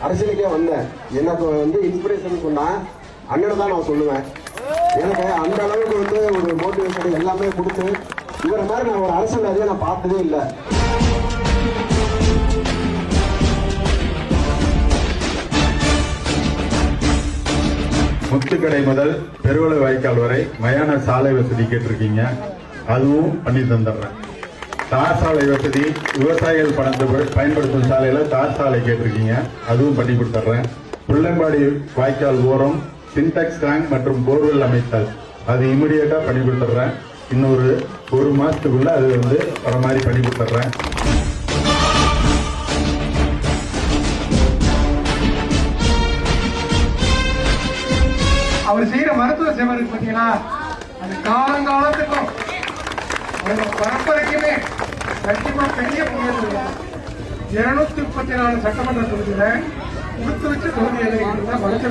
அரசியலுக்கே வந்தேன். எனக்கு இன்ஸ்பிரேஷன் சொன்னா அண்ணனை தான் நான் சொல்லுவேன். எனக்கு அந்த அளவுக்கு ஒரு மோட்டிவேஷன் எல்லாமே கொடுத்து இவரை மாதிரி நான் ஒரு அரசியல்வாதியை நான் பார்த்ததே இல்லை. முத்துக்கடை முதல் பெருவளை வாய்க்கால் வரை மயான சாலை வசதி கேட்டிருக்கீங்க, அதுவும் பண்ணி தந்துடுறேன். தார் சாலை வசதி, விவசாயிகள் பயன்படுத்தும் சாலையில தார் சாலை கேட்டிருக்கீங்க, அதுவும் பண்ணி கொடுத்துட்றேன். புள்ளம்பாடி வாய்க்கால் ஓரம் சின்டெக்ஸ் டேங்க் மற்றும் போர்வெல் அமைத்தல், அது இமிடியேட்டா பண்ணி கொடுத்துட்றேன். இன்னொரு 1 மாசத்துக்குள்ள அது வர மாதிரி பண்ணி கொடுத்துட்றேன். அவர் செய்யற மருத்துவ சேவை இருக்கு பாத்தீங்களா, அது காலங்காலத்துக்கும் பரம்பரைக்குமே கண்டிப்பா பெரிய முன்னேற்றம். 234 சட்டமன்ற தொகுதியில கொடுத்து வச்சு தொகுதி வளர்ச்சி